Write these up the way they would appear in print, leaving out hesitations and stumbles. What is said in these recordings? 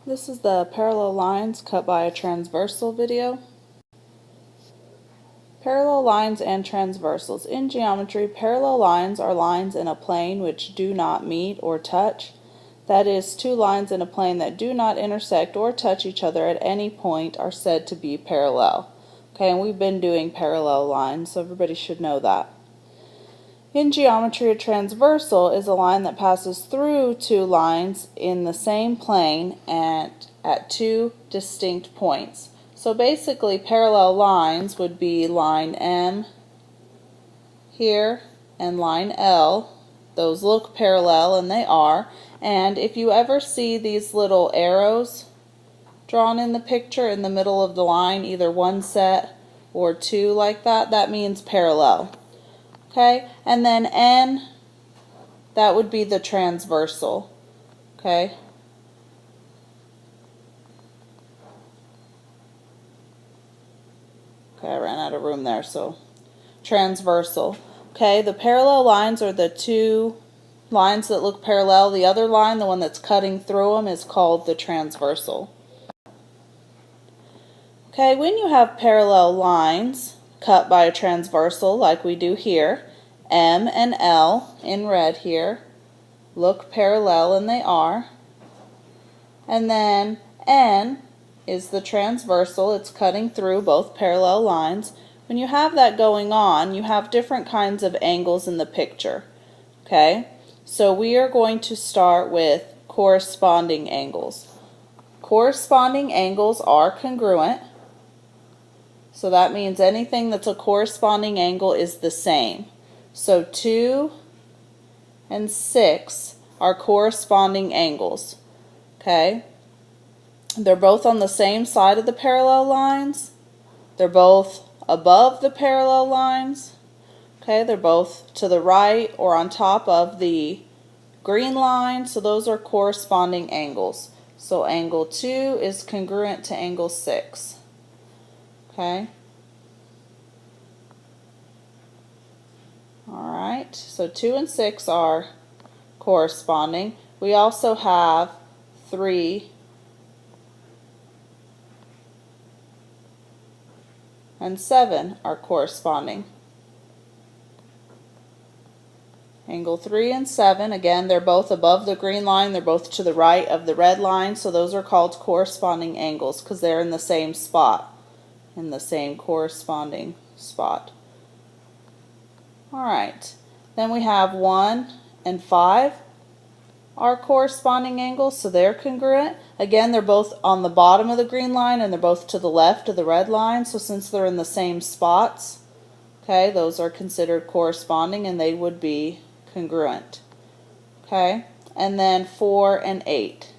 This is the parallel lines cut by a transversal video. Parallel lines and transversals. In geometry, parallel lines are lines in a plane which do not meet or touch. That is, two lines in a plane that do not intersect or touch each other at any point are said to be parallel. Okay, and we've been doing parallel lines, so everybody should know that. In geometry, a transversal is a line that passes through two lines in the same plane and at two distinct points. So basically, parallel lines would be line M here and line L. Those look parallel, and they are. And if you ever see these little arrows drawn in the picture in the middle of the line, either one set or two like that, that means parallel. Okay, and then N, that would be the transversal. Okay. Okay, I ran out of room there, so transversal. Okay, the parallel lines are the two lines that look parallel. The other line, the one that's cutting through them, is called the transversal. Okay, when you have parallel lines cut by a transversal like we do here, M and L in red here look parallel, and they are. And then N is the transversal. It's cutting through both parallel lines. When you have that going on, you have different kinds of angles in the picture. Okay, so we are going to start with corresponding angles. Corresponding angles are congruent. So that means anything that's a corresponding angle is the same. So 2 and 6 are corresponding angles. Okay? They're both on the same side of the parallel lines. They're both above the parallel lines. Okay? They're both to the right or on top of the green line. So those are corresponding angles. So angle 2 is congruent to angle 6. Okay. Alright, so 2 and 6 are corresponding. We also have 3 and 7 are corresponding. Angle 3 and 7, again, they're both above the green line. They're both to the right of the red line, so those are called corresponding angles because they're in the same spot. In the same corresponding spot. Alright, then we have 1 and 5 are corresponding angles, so they're congruent. Again, they're both on the bottom of the green line and they're both to the left of the red line, so since they're in the same spots, okay, those are considered corresponding and they would be congruent. Okay, and then 4 and 8.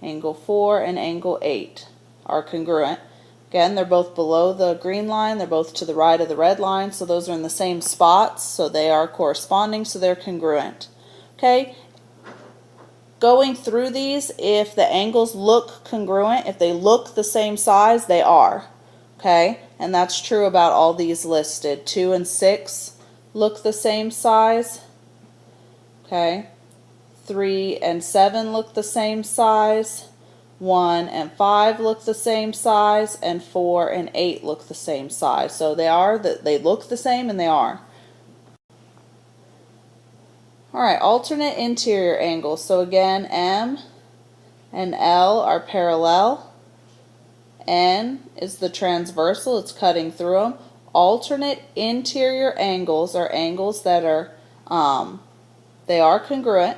Angle 4 and angle 8 are congruent. Again, they're both below the green line, they're both to the right of the red line, so those are in the same spots, so they are corresponding, so they're congruent. Okay, going through these, if the angles look congruent, if they look the same size, they are. Okay, and that's true about all these listed. 2 and 6 look the same size. Okay, 3 and 7 look the same size. 1 and 5 look the same size, and 4 and 8 look the same size. So they look the same, and they are. Alright, alternate interior angles. So again, M and L are parallel. N is the transversal, it's cutting through them. Alternate interior angles are angles that are, they are congruent.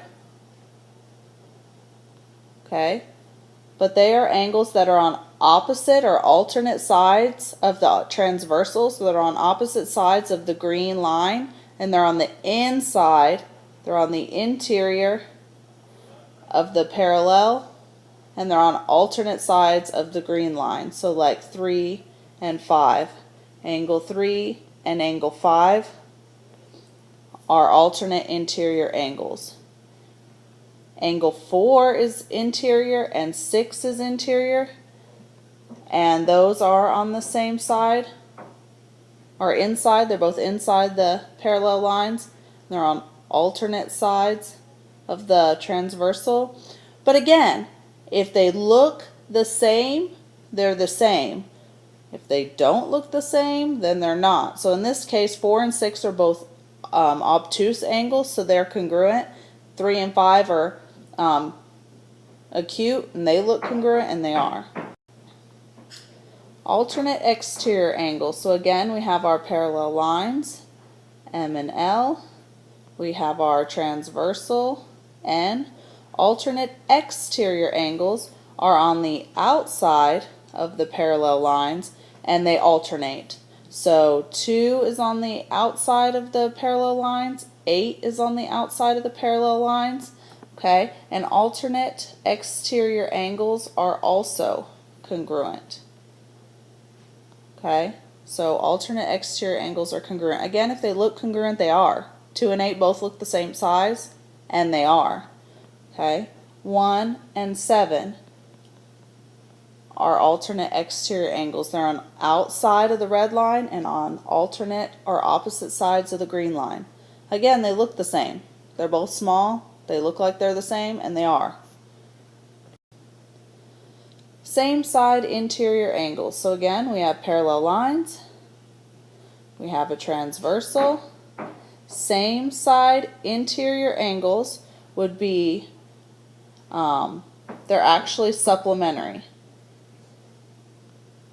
Okay. But they are angles that are on opposite or alternate sides of the transversals, so they're on opposite sides of the green line, and they're on the inside, they're on the interior of the parallel, and they're on alternate sides of the green line, so like 3 and 5. Angle 3 and angle 5 are alternate interior angles. Angle 4 is interior and 6 is interior, and those are on the same side, or inside. They're both inside the parallel lines. They're on alternate sides of the transversal. But again, If they look the same, they're the same. If they don't look the same, then they're not. So in this case, 4 and 6 are both obtuse angles, so they're congruent. 3 and 5 are acute, and they look congruent, and they are. Alternate exterior angles. So again, we have our parallel lines, M and L. We have our transversal, N. Alternate exterior angles are on the outside of the parallel lines, and they alternate. So 2 is on the outside of the parallel lines, 8 is on the outside of the parallel lines, okay? And alternate exterior angles are also congruent, okay? So alternate exterior angles are congruent. Again, if they look congruent, they are. 2 and 8 both look the same size, and they are, okay? 1 and 7 are alternate exterior angles. They're on outside of the red line and on alternate or opposite sides of the green line. Again, they look the same. They're both small, they look like they're the same, and they are. Same side interior angles. So again, we have parallel lines, we have a transversal. Same side interior angles would be, they're actually supplementary.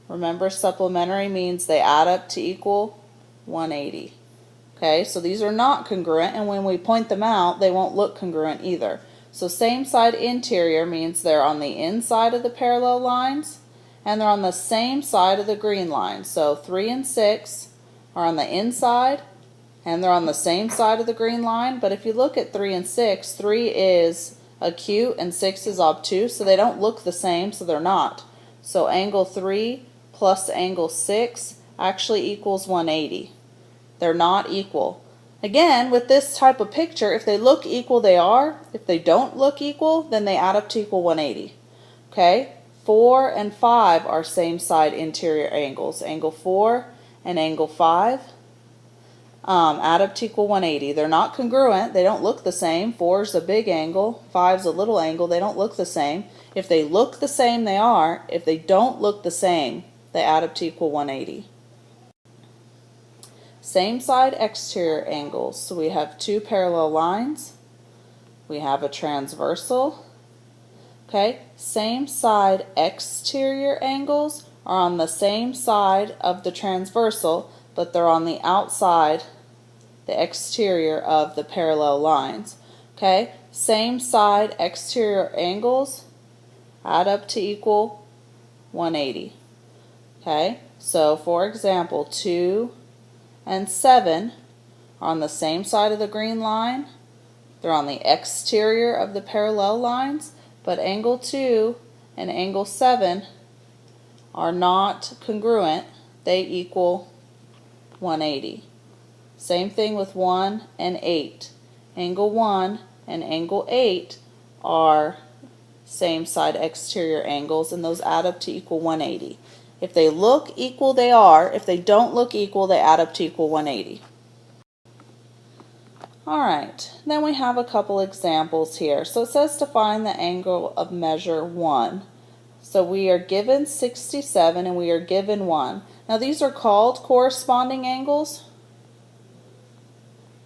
Remember, supplementary means they add up to equal 180. Okay, so these are not congruent, and when we point them out, they won't look congruent either. So same side interior means they're on the inside of the parallel lines, and they're on the same side of the green line. So 3 and 6 are on the inside, and they're on the same side of the green line. But if you look at 3 and 6, 3 is acute and 6 is obtuse, so they don't look the same, so they're not. So angle 3 plus angle 6 actually equals 180. They're not equal. Again, with this type of picture, if they look equal, they are. If they don't look equal, then they add up to equal 180. Okay? 4 and 5 are same side interior angles. Angle 4 and angle 5 add up to equal 180. They're not congruent. They don't look the same. 4 is a big angle. 5 is a little angle. They don't look the same. If they look the same, they are. If they don't look the same, they add up to equal 180. Same side exterior angles. So we have 2 parallel lines. We have a transversal. Okay, same side exterior angles are on the same side of the transversal, but they're on the outside, the exterior of the parallel lines. Okay, same side exterior angles add up to equal 180. Okay, so for example, 2 and 7 are on the same side of the green line. They're on the exterior of the parallel lines, but angle 2 and angle 7 are not congruent. They equal 180. Same thing with 1 and 8. Angle 1 and angle 8 are same side exterior angles, and those add up to equal 180. If they look equal, they are. If they don't look equal, they add up to equal 180. Alright, then we have a couple examples here. So it says to find the angle of measure 1. So we are given 67 and we are given 1. Now these are called corresponding angles.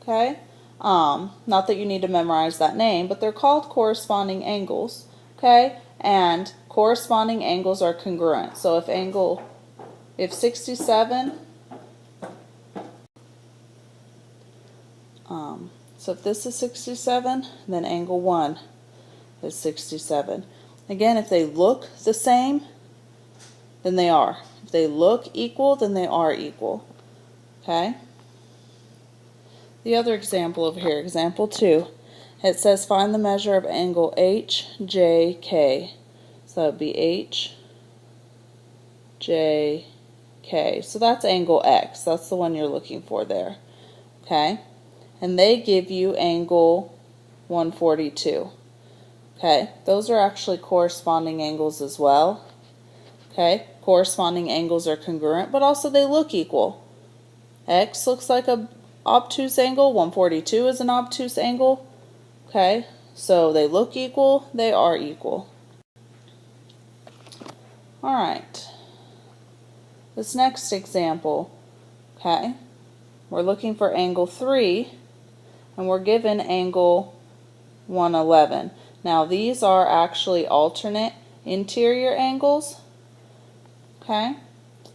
Okay? Not that you need to memorize that name, but they're called corresponding angles. Okay? And corresponding angles are congruent. So if 67, so if this is 67, then angle 1 is 67. Again, if they look the same, then they are. If they look equal, then they are equal. Okay? The other example over here, example 2, it says find the measure of angle HJK. So that would be HJK. So that's angle X. That's the one you're looking for there. Okay? And they give you angle 142. Okay? Those are actually corresponding angles as well. Okay? Corresponding angles are congruent, but also they look equal. X looks like an obtuse angle. 142 is an obtuse angle. Okay? So they look equal. They are equal. All right. This next example, okay, we're looking for angle 3, and we're given angle 111. Now these are actually alternate interior angles, okay,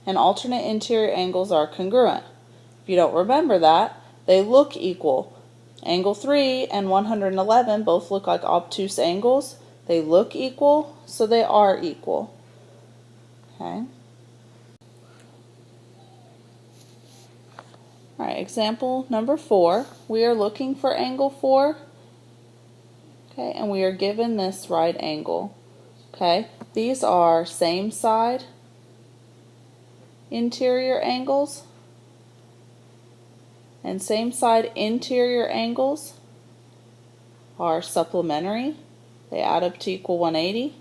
and alternate interior angles are congruent. If you don't remember that, they look equal. Angle 3 and 111 both look like obtuse angles. They look equal, so they are equal. Okay. All right, example number 4. We are looking for angle 4. Okay, and we are given this right angle. Okay, these are same side interior angles, and same side interior angles are supplementary. They add up to equal 180.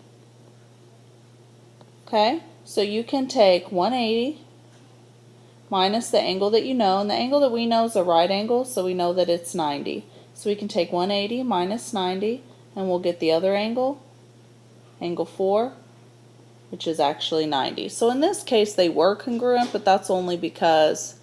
Okay, so you can take 180 minus the angle that you know, and the angle that we know is a right angle, so we know that it's 90. So we can take 180 minus 90, and we'll get the other angle, angle 4, which is actually 90. So in this case they were congruent, but that's only because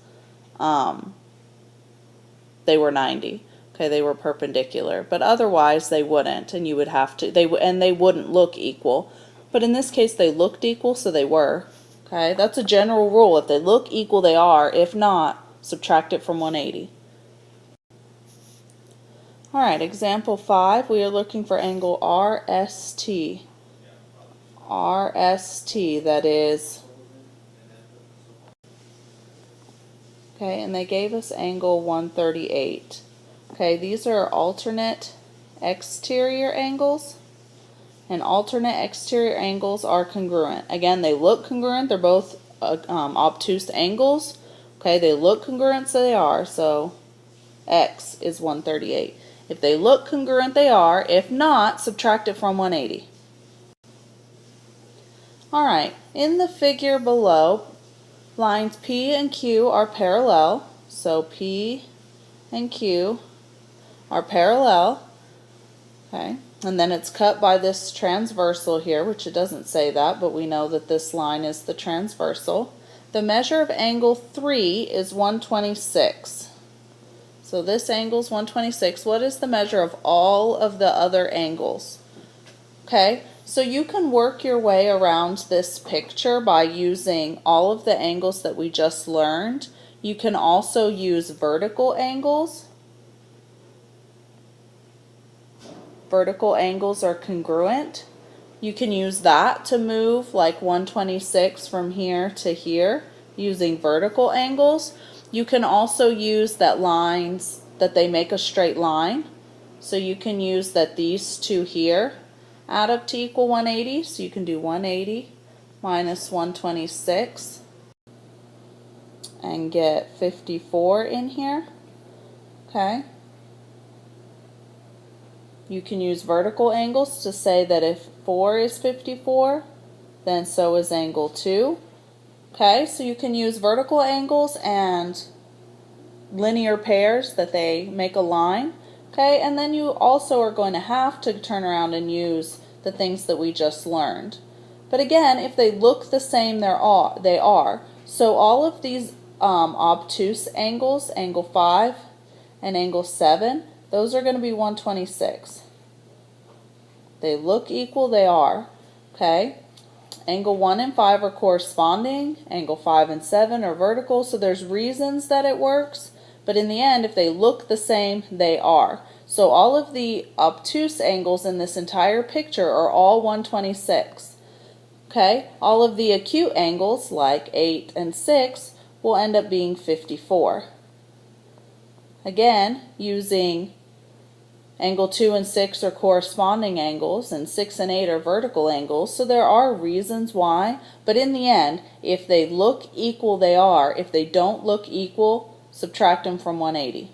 they were 90. Okay, they were perpendicular, but otherwise they wouldn't, and you would have to, they wouldn't look equal. But in this case they looked equal, so they were. Okay, that's a general rule. If they look equal, they are. If not, subtract it from 180. All right, example 5, we are looking for angle RST. RST, that is, okay, and they gave us angle 138. Okay, these are alternate exterior angles, and alternate exterior angles are congruent. Again, they look congruent. They're both obtuse angles. Okay, they look congruent, so they are. So X is 138. If they look congruent, they are. If not, subtract it from 180. All right, in the figure below, lines P and Q are parallel. So P and Q are parallel. Okay, and then it's cut by this transversal here, which it doesn't say that, but we know that this line is the transversal. The measure of angle 3 is 126. So this angle is 126. What is the measure of all of the other angles? Okay, so you can work your way around this picture by using all of the angles that we just learned. You can also use vertical angles. Vertical angles are congruent. You can use that to move like 126 from here to here using vertical angles. You can also use that lines that they make a straight line. So you can use that these two here add up to equal 180. So you can do 180 minus 126 and get 54 in here. Okay. You can use vertical angles to say that if 4 is 54, then so is angle 2. Okay, so you can use vertical angles and linear pairs that they make a line. Okay, and then you also are going to have to turn around and use the things that we just learned. But again, if they look the same, they are. So all of these obtuse angles, angle 5 and angle 7, those are going to be 126. They look equal, they are. Okay. Angle 1 and 5 are corresponding. Angle 5 and 7 are vertical. So there's reasons that it works. But in the end, if they look the same, they are. So all of the obtuse angles in this entire picture are all 126. Okay. All of the acute angles, like 8 and 6, will end up being 54. Again, using angle 2 and 6 are corresponding angles, and 6 and 8 are vertical angles, so there are reasons why, but in the end, if they look equal, they are. If they don't look equal, subtract them from 180.